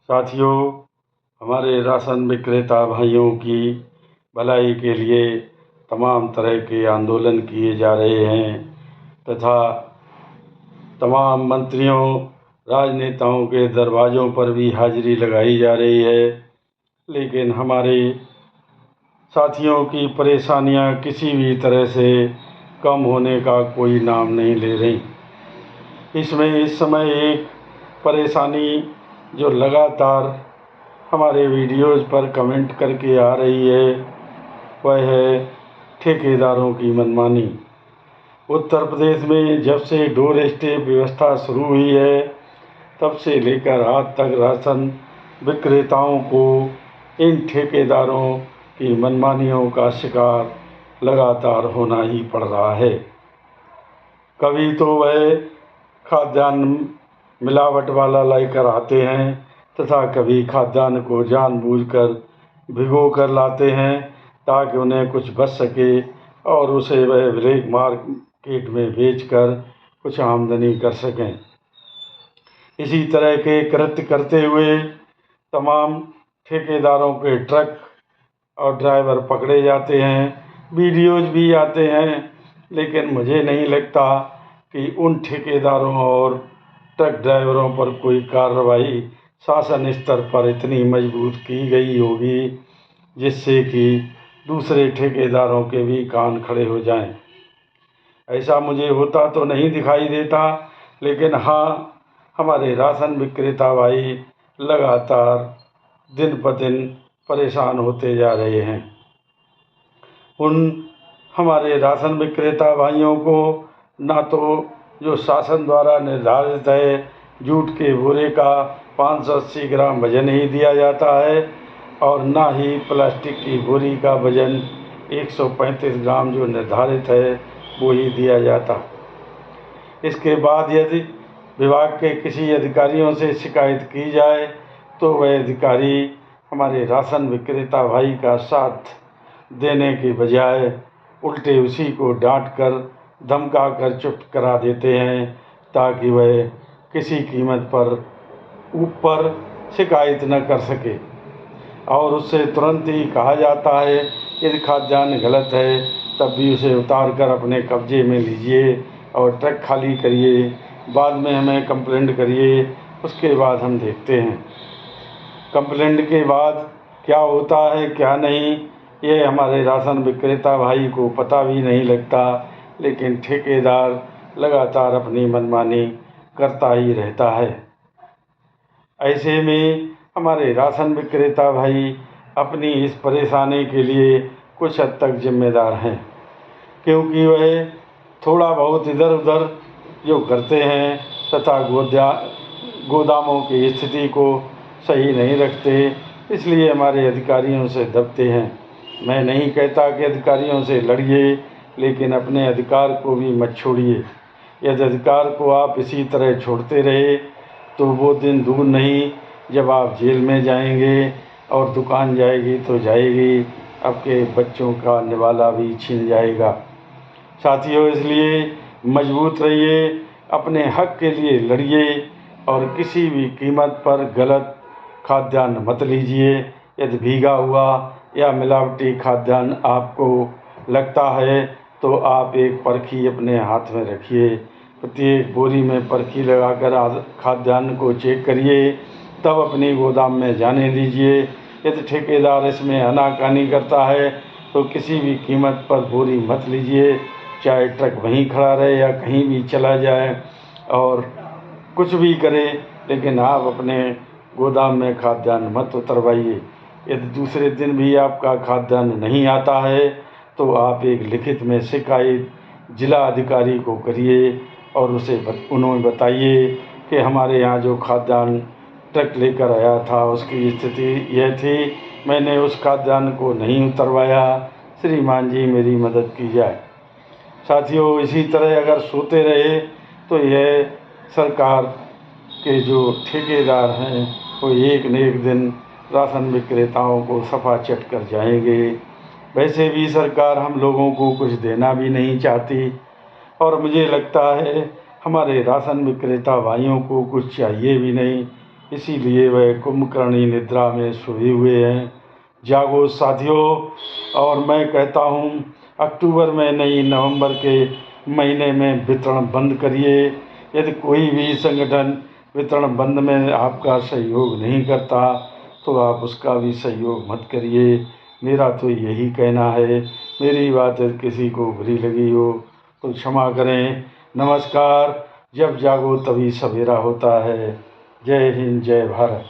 साथियों, हमारे राशन विक्रेता भाइयों की भलाई के लिए तमाम तरह के आंदोलन किए जा रहे हैं तथा तमाम मंत्रियों, राजनेताओं के दरवाज़ों पर भी हाजिरी लगाई जा रही है, लेकिन हमारे साथियों की परेशानियां किसी भी तरह से कम होने का कोई नाम नहीं ले रही। इस समय एक परेशानी जो लगातार हमारे वीडियोज़ पर कमेंट करके आ रही है, वह है ठेकेदारों की मनमानी। उत्तर प्रदेश में जब से डोर स्टेप व्यवस्था शुरू हुई है, तब से लेकर आज तक राशन विक्रेताओं को इन ठेकेदारों की मनमानियों का शिकार लगातार होना ही पड़ रहा है। कभी तो वह खाद्यान्न मिलावट वाला लेकर आते हैं तथा कभी खाद्यान्न को जानबूझकर भिगो कर लाते हैं ताकि उन्हें कुछ बच सके और उसे वह ब्लैक मार्केट में बेचकर कुछ आमदनी कर सकें। इसी तरह के कृत्य करते हुए तमाम ठेकेदारों के ट्रक और ड्राइवर पकड़े जाते हैं, वीडियोज़ भी आते हैं, लेकिन मुझे नहीं लगता कि उन ठेकेदारों और ट्रक ड्राइवरों पर कोई कार्रवाई शासन स्तर पर इतनी मजबूत की गई होगी जिससे कि दूसरे ठेकेदारों के भी कान खड़े हो जाएं। ऐसा मुझे होता तो नहीं दिखाई देता, लेकिन हाँ, हमारे राशन विक्रेता भाई लगातार दिन ब दिन परेशान होते जा रहे हैं। उन हमारे राशन विक्रेता भाइयों को ना तो जो शासन द्वारा निर्धारित है जूट के बोरे का 580 ग्राम वजन ही दिया जाता है और ना ही प्लास्टिक की बोरी का वजन 135 ग्राम जो निर्धारित है वो ही दिया जाता। इसके बाद यदि विभाग के किसी अधिकारियों से शिकायत की जाए तो वह अधिकारी हमारे राशन विक्रेता भाई का साथ देने के बजाय उल्टे उसी को डांट कर धमका कर चुप करा देते हैं ताकि वह किसी कीमत पर ऊपर शिकायत न कर सके। और उससे तुरंत ही कहा जाता है यदि खाद्यान्न गलत है तब भी उसे उतार कर अपने कब्जे में लीजिए और ट्रक खाली करिए, बाद में हमें कंप्लेंट करिए, उसके बाद हम देखते हैं। कंप्लेंट के बाद क्या होता है क्या नहीं ये हमारे राशन विक्रेता भाई को पता भी नहीं लगता, लेकिन ठेकेदार लगातार अपनी मनमानी करता ही रहता है। ऐसे में हमारे राशन विक्रेता भाई अपनी इस परेशानी के लिए कुछ हद तक जिम्मेदार हैं, क्योंकि वह थोड़ा बहुत इधर उधर जो करते हैं तथा गोदामों की स्थिति को सही नहीं रखते, इसलिए हमारे अधिकारियों से दबते हैं। मैं नहीं कहता कि अधिकारियों से लड़िए, लेकिन अपने अधिकार को भी मत छोड़िए। यदि अधिकार को आप इसी तरह छोड़ते रहे तो वो दिन दूर नहीं जब आप जेल में जाएंगे और दुकान जाएगी तो जाएगी, आपके बच्चों का निवाला भी छीन जाएगा। साथियों, इसलिए मजबूत रहिए, अपने हक के लिए लड़िए और किसी भी कीमत पर गलत खाद्यान्न मत लीजिए। यदि भीगा हुआ या मिलावटी खाद्यान्न आपको लगता है तो आप एक परखी अपने हाथ में रखिए, प्रत्येक बोरी में परखी लगाकर खाद्यान्न को चेक करिए, तब अपनी गोदाम में जाने दीजिए। यदि ठेकेदार इसमें आनाकानी करता है तो किसी भी कीमत पर बोरी मत लीजिए, चाहे ट्रक वहीं खड़ा रहे या कहीं भी चला जाए और कुछ भी करे, लेकिन आप अपने गोदाम में खाद्यान्न मत उतरवाइए। यदि दूसरे दिन भी आपका खाद्यान्न नहीं आता है तो आप एक लिखित में शिकायत जिला अधिकारी को करिए और उन्हें बताइए कि हमारे यहाँ जो खाद्यान्न ट्रक लेकर आया था उसकी स्थिति यह थी, मैंने उस खाद्यान्न को नहीं उतरवाया, श्रीमान जी मेरी मदद की जाए। साथियों, इसी तरह अगर सोते रहे तो यह सरकार के जो ठेकेदार हैं वो एक न एक दिन राशन विक्रेताओं को सफ़ा चट कर जाएंगे। वैसे भी सरकार हम लोगों को कुछ देना भी नहीं चाहती और मुझे लगता है हमारे राशन विक्रेता भाइयों को कुछ चाहिए भी नहीं, इसीलिए वह कुंभकर्णी निद्रा में सोए हुए हैं। जागो साथियों, और मैं कहता हूँ अक्टूबर में नहीं, नवंबर के महीने में वितरण बंद करिए। यदि कोई भी संगठन वितरण बंद में आपका सहयोग नहीं करता तो आप उसका भी सहयोग मत करिए। मेरा तो यही कहना है। मेरी बात यदि किसी को बुरी लगी हो तो क्षमा करें। नमस्कार। जब जागो तभी सवेरा होता है। जय हिंद, जय भारत।